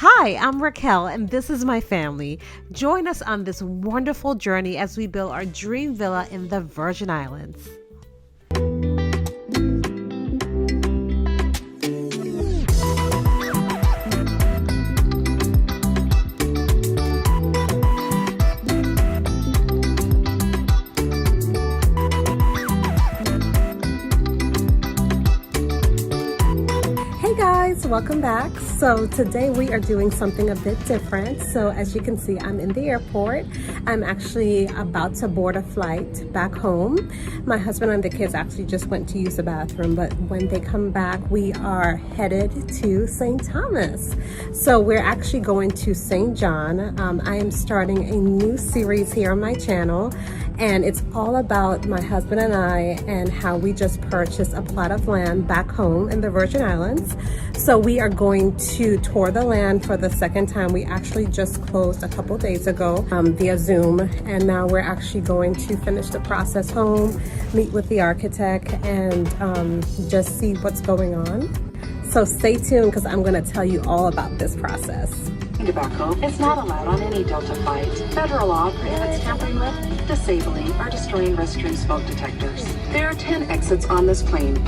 Hi, I'm Raquel, and this is my family. Join us on this wonderful journey as we build our dream villa in the Virgin Islands. Welcome back. So today we are doing something a bit different. So as you can see, I'm in the airport. I'm actually about to board a flight back home. My husband and the kids actually just went to use the bathroom, but when they come back, we are headed to St. Thomas. So we're actually going to St. John. I am starting a new series here on my channel, and it's all about my husband and I and how we just purchased a plot of land back home in the Virgin Islands. So we are going to tour the land for the second time. We actually just closed a couple days ago via Zoom, and now we're actually going to finish the process home, meet with the architect, and just see what's going on. So stay tuned because I'm going to tell you all about this process. Tobacco is not allowed on any Delta flight. Federal law prohibits tampering with, disabling, or destroying restroom smoke detectors. There are 10 exits on this plane.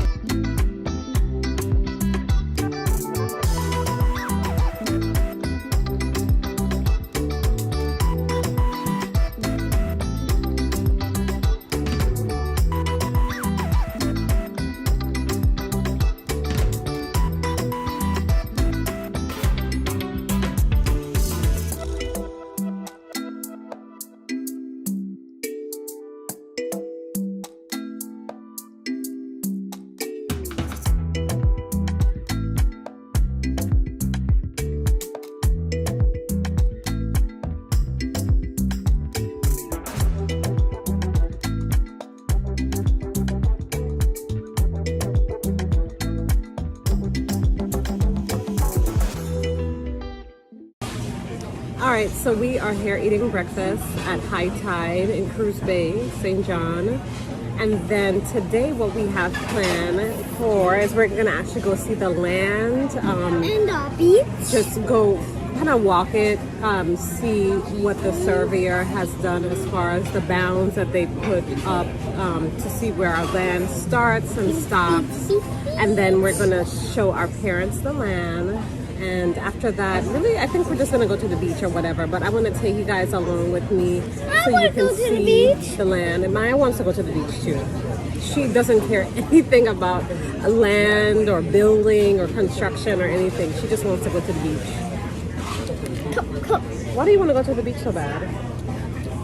All right, so we are here eating breakfast at High Tide in Cruz Bay, St. John. And then today what we have planned for is we're gonna actually go see the land. And the beach. Just go kind of walk it, see what the surveyor has done as far as the bounds that they put up to see where our land starts and stops. And then we're gonna show our parents the land. And after that, really, I think we're just gonna go to the beach or whatever. But I want to take you guys along with me so you can see the land. And Maya wants to go to the beach too. She doesn't care anything about land or building or construction or anything. She just wants to go to the beach. Why do you want to go to the beach so bad?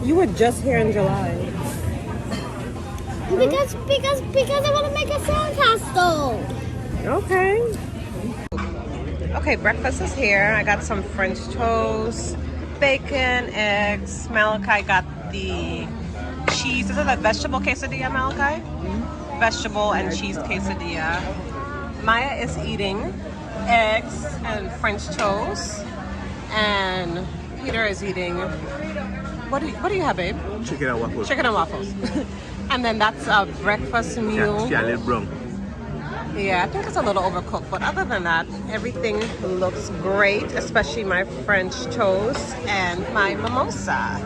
You were just here in July. Because I want to make a sandcastle. Okay. Okay, breakfast is here. I got some French toast, bacon, eggs. Malachi got the cheese. Is it a vegetable quesadilla, Malachi? Vegetable and cheese quesadilla. Maya is eating eggs and French toast. And Peter is eating, what do you have, babe? Chicken and waffles. Chicken and waffles. And then that's a breakfast meal. Yeah, a little brown. Yeah, I think it's a little overcooked, but other than that, everything looks great, especially my French toast and my mimosa.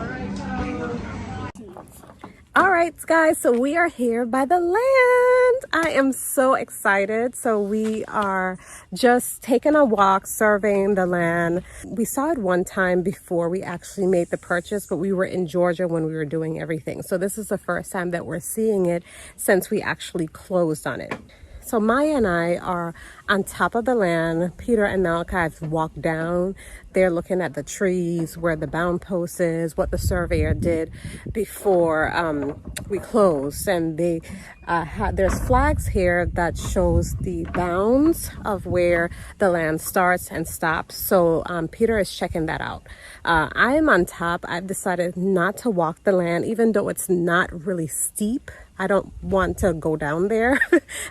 All right, guys, so we are here by the land. I am so excited. So we are just taking a walk, surveying the land. We saw it one time before we actually made the purchase, but we were in Georgia when we were doing everything. So this is the first time that we're seeing it since we actually closed on it. So Maya and I are on top of the land. Peter and Malachi have walked down. They're looking at the trees, where the bound post is, what the surveyor did before we closed. And they there's flags here that shows the bounds of where the land starts and stops. So Peter is checking that out. I am on top. I've decided not to walk the land, even though it's not really steep. I don't want to go down there.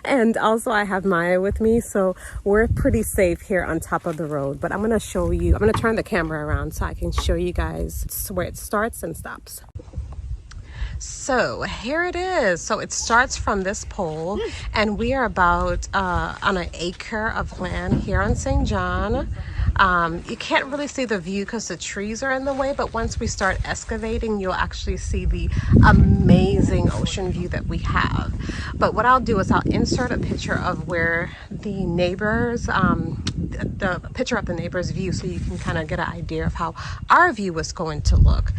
And also I have Maya with me, so we're pretty safe here on top of the road. But I'm gonna show you, I'm gonna turn the camera around so I can show you guys where it starts and stops. So here it is. So it starts from this pole, and we are about on an acre of land here on St. John. You can't really see the view because the trees are in the way, but once we start excavating, you'll actually see the amazing ocean view that we have. But what I'll do is I'll insert a picture of where the neighbors, the picture of the neighbor's view, so you can kind of get an idea of how our view was going to look.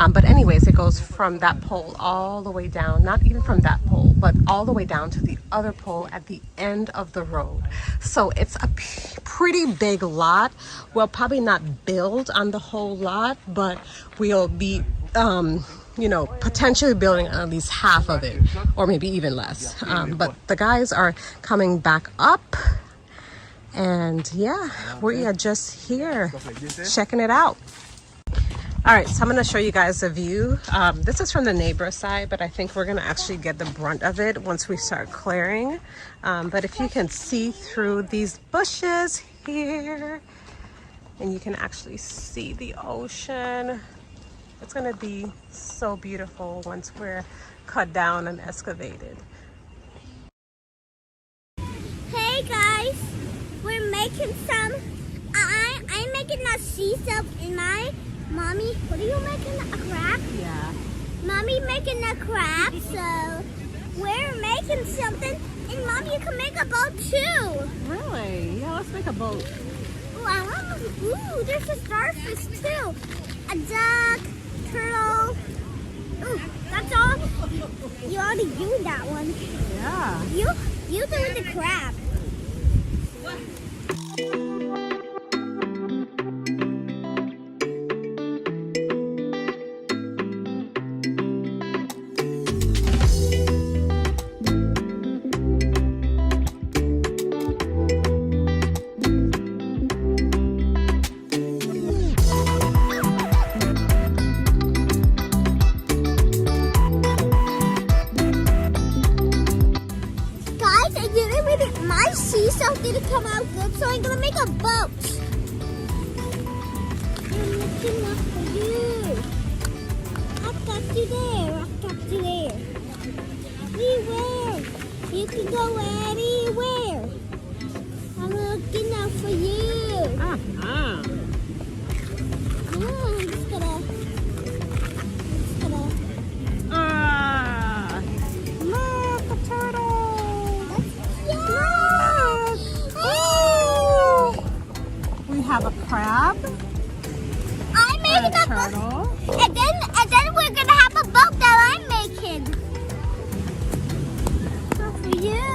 But anyways, it goes from that pole all the way down, not even from that pole, but all the way down to the other pole at the end of the road. So it's a pretty big lot. We'll probably not build on the whole lot, but we'll be you know, potentially building at least half of it, or maybe even less. But the guys are coming back up, and yeah, we are just here checking it out. All right, so I'm gonna show you guys the view. This is from the neighbor side, but I think we're gonna actually get the brunt of it once we start clearing. But if you can see through these bushes here, and you can actually see the ocean, it's gonna be so beautiful once we're cut down and excavated. Hey guys, we're making some. I'm making a sea salt in my mommy. What are you making? A crab? Yeah. Mommy making a crab, so we're making something. And Mom, you can make a boat too. Really? Yeah, let's make a boat. Ooh, there's a starfish too. A duck, turtle. Ooh, that's all. You already used that one. Yeah. You do the crab. My sea salt didn't come out good, so I'm gonna make a boat. I'm looking up for you. I got you there. I got you there. Anywhere. You can go anywhere. I'm looking out for you. Uh-huh. I'm just gonna. Look, a turtle. We have a crab. I made and a a turtle. And then we're gonna have a boat that I'm making. For you.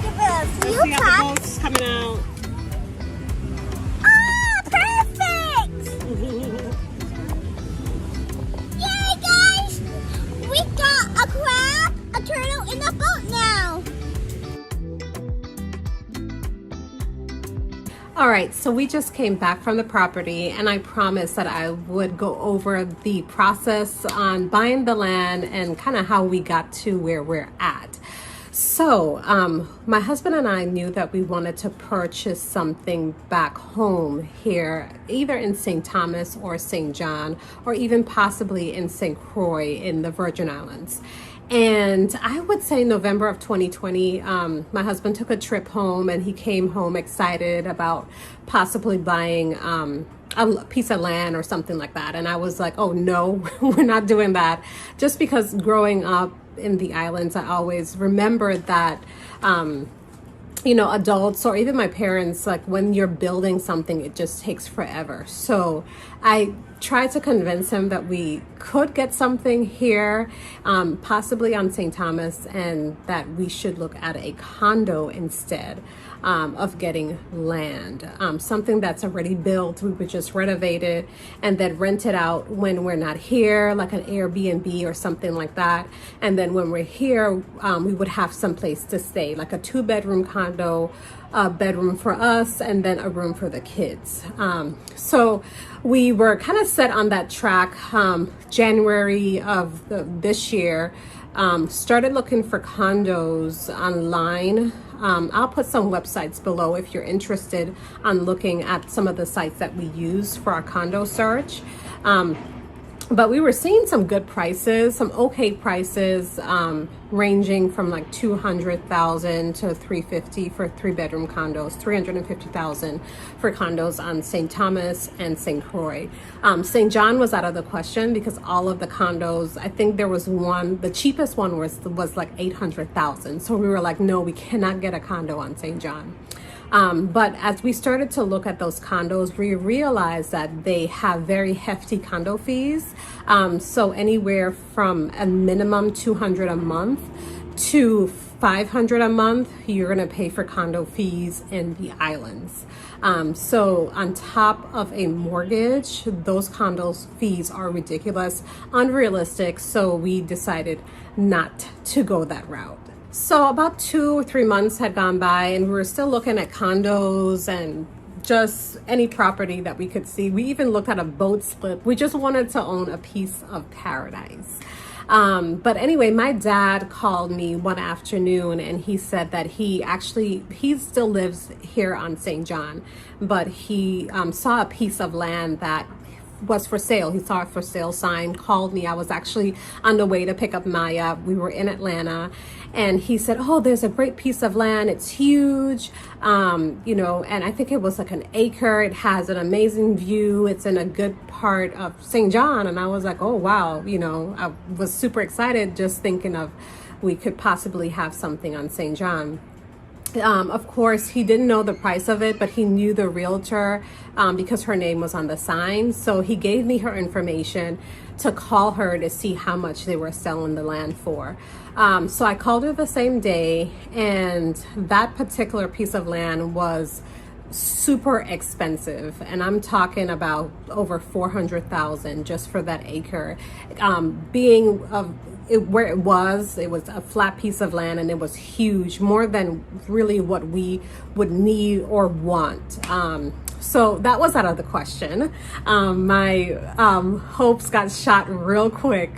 Give us a We few have the claps. boats coming out. Ah, perfect! Yay, guys! We got a crab, a turtle, and a boat now. All right, so we just came back from the property, and I promised that I would go over the process on buying the land and kind of how we got to where we're at. So my husband and I knew that we wanted to purchase something back home here, either in St. Thomas or St. John, or even possibly in St. Croix in the Virgin Islands. And I would say November of 2020, my husband took a trip home, and he came home excited about possibly buying a piece of land or something like that. And I was like, oh no, we're not doing that. Just because growing up in the islands, I always remembered that you know, adults or even my parents, like when you're building something, it just takes forever. So I tried to convince him that we could get something here, possibly on St. Thomas, and that we should look at a condo instead of getting land. Something that's already built, we would just renovate it and then rent it out when we're not here, like an Airbnb or something like that. And then when we're here, we would have some place to stay, like a 2-bedroom condo, a bedroom for us, and then a room for the kids. So we were kind of set on that track. January of this year, started looking for condos online. I'll put some websites below if you're interested on looking at some of the sites that we use for our condo search. but we were seeing some good prices, some okay prices, ranging from like 200,000 to 350 for 3-bedroom condos, 350,000 for condos on St. Thomas and St. Croix. St. John was out of the question because all of the condos, I think there was one, the cheapest one was like 800,000. So we were like, no, we cannot get a condo on St. John. But as we started to look at those condos, we realized that they have very hefty condo fees. So anywhere from a minimum 200 a month to 500 a month, you're going to pay for condo fees in the islands. So on top of a mortgage, those condos fees are ridiculous, unrealistic. So we decided not to go that route. So about 2 or 3 months had gone by and we were still looking at condos and just any property that we could see. We even looked at a boat slip. We just wanted to own a piece of paradise. But anyway, my dad called me one afternoon and he said that he still lives here on St. John, but he saw a piece of land that was for sale. He saw a for sale sign, called me. I was actually on the way to pick up Maya. We were in Atlanta and he said, oh, there's a great piece of land. It's huge. And I think it was like an acre. It has an amazing view. It's in a good part of St. John. And I was like, oh, wow. I was super excited just thinking of we could possibly have something on St. John. Of course, he didn't know the price of it, but he knew the realtor because her name was on the sign. So he gave me her information to call her to see how much they were selling the land for. So I called her the same day, and that particular piece of land was super expensive, and I'm talking about over 400,000 just for that acre. Where it was a flat piece of land, and it was huge, more than really what we would need or want. So that was out of the question. My hopes got shot real quick.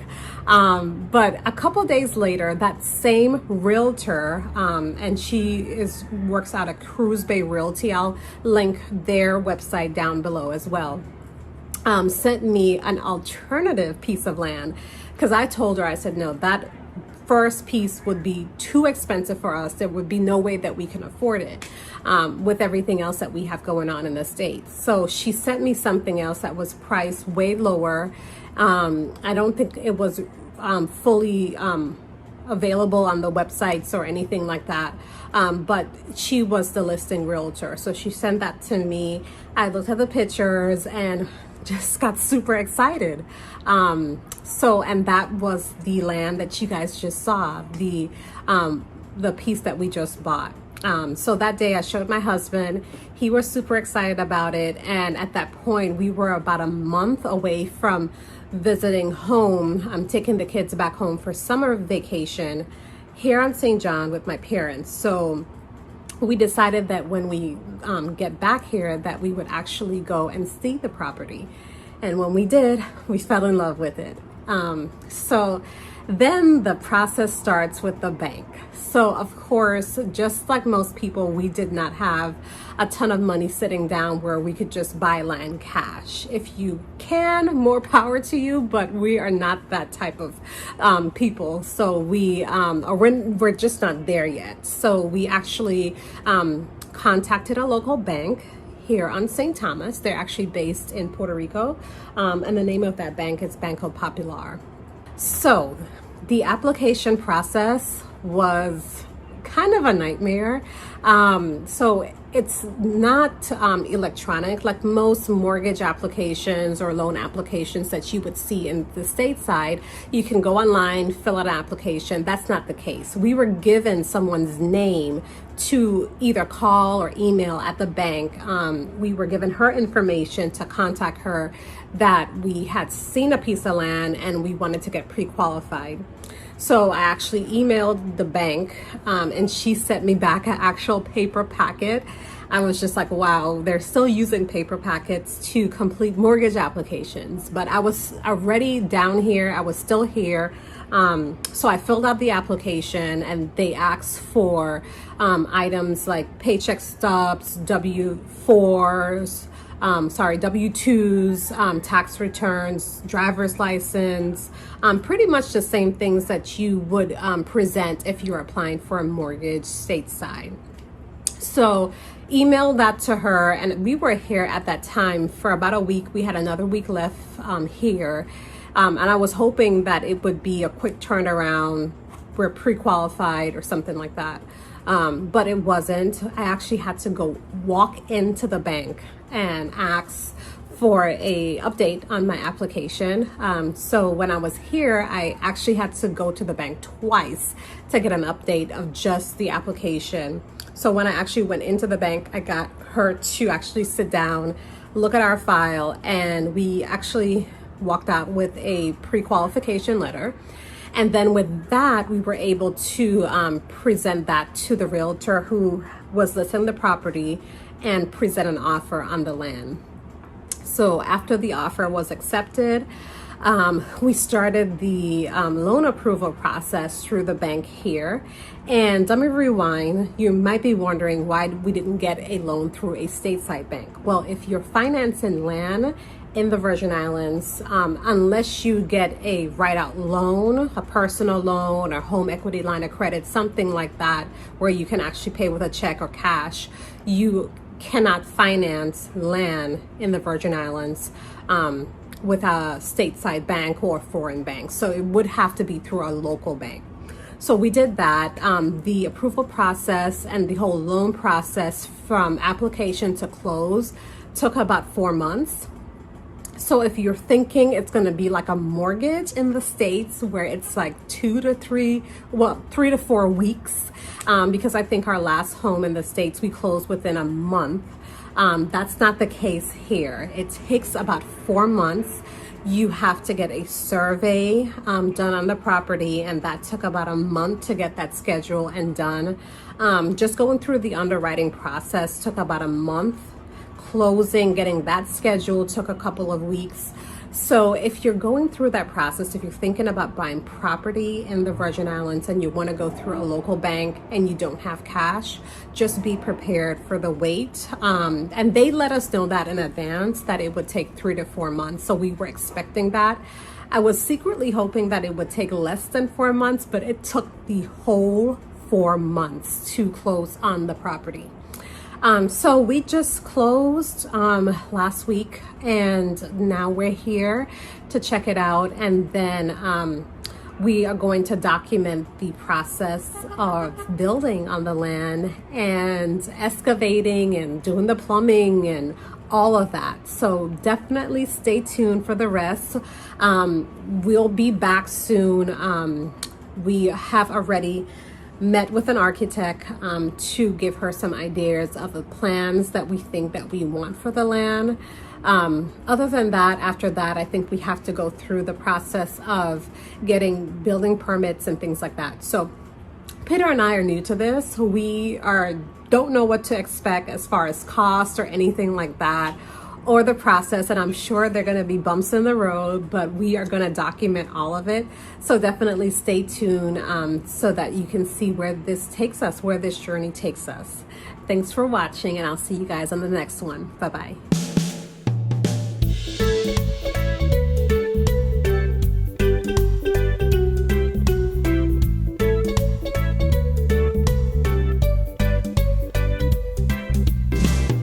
But a couple days later, that same realtor, and she works out of Cruise Bay Realty, I'll link their website down below as well, sent me an alternative piece of land. Because I told her, I said, no, that first piece would be too expensive for us. There would be no way that we can afford it with everything else that we have going on in the States. So she sent me something else that was priced way lower. I don't think it was fully available on the websites or anything like that. But she was the listing realtor. So she sent that to me. I looked at the pictures and just got super excited. And that was the land that you guys just saw, the piece that we just bought. So that day I showed my husband. He was super excited about it. And at that point, we were about a month away from visiting home. I'm taking the kids back home for summer vacation here on St. John with my parents. So we decided that when we get back here that we would actually go and see the property. And when we did, we fell in love with it. So then the process starts with the bank. So of course, just like most people, we did not have a ton of money sitting down where we could just buy land cash. If you can, more power to you, but we are not that type of people. So we're just not there yet. So we actually contacted a local bank here on St. Thomas. They're actually based in Puerto Rico, and the name of that bank is Banco Popular. So the application process was kind of a nightmare. So it's not electronic like most mortgage applications or loan applications that you would see in the stateside. You can go online, fill out an application. That's not the case. We were given someone's name to either call or email at the bank. We were given her information to contact her that we had seen a piece of land and we wanted to get pre-qualified. So I actually emailed the bank and she sent me back an actual paper packet. I was just like, wow, they're still using paper packets to complete mortgage applications. But I was already down here. I was still here. So I filled out the application and they asked for items like paycheck stubs, W-4s, W-2s, tax returns, driver's license, pretty much the same things that you would present if you're applying for a mortgage stateside. So emailed that to her, and we were here at that time for about a week. We had another week left here, and I was hoping that it would be a quick turnaround. We're pre-qualified or something like that, but it wasn't. I actually had to go walk into the bank and ask for a update on my application. So when I was here, I actually had to go to the bank twice to get an update of just the application. So when I actually went into the bank, I got her to actually sit down, look at our file, and we actually walked out with a pre-qualification letter. And then with that, we were able to present that to the realtor who was listing the property and present an offer on the land. So after the offer was accepted, we started the loan approval process through the bank here. And let me rewind. You might be wondering why we didn't get a loan through a stateside bank. Well, if you're financing land in the Virgin Islands, unless you get a write-out loan, a personal loan or home equity line of credit, something like that, where you can actually pay with a check or cash, you cannot finance land in the Virgin Islands with a stateside bank or foreign bank. So it would have to be through a local bank. So we did that. The approval process and the whole loan process from application to close took about 4 months. So if you're thinking it's going to be like a mortgage in the States where it's like 3 to 4 weeks, because I think our last home in the States, we closed within a month. That's not the case here. It takes about 4 months. You have to get a survey done on the property, and that took about a month to get that scheduled and done. Just going through the underwriting process took about a month. Closing, getting that scheduled took a couple of weeks. So if you're going through that process, if you're thinking about buying property in the Virgin Islands and you want to go through a local bank and you don't have cash, just be prepared for the wait. And they let us know that in advance, that it would take 3 to 4 months. So we were expecting that. I was secretly hoping that it would take less than 4 months, but it took the whole 4 months to close on the property. So we just closed last week, and now we're here to check it out, and then we are going to document the process of building on the land and excavating and doing the plumbing and all of that. So definitely stay tuned for the rest. We'll be back soon. We have already met with an architect to give her some ideas of the plans that we think that we want for the land. Other than that, after that, I think we have to go through the process of getting building permits and things like that. So Peter and I are new to this. We don't know what to expect as far as cost or anything like that, or the process, and I'm sure there are going to be bumps in the road, but we are going to document all of it. So definitely stay tuned so that you can see where this takes us, where this journey takes us. Thanks for watching, and I'll see you guys on the next one. Bye-bye.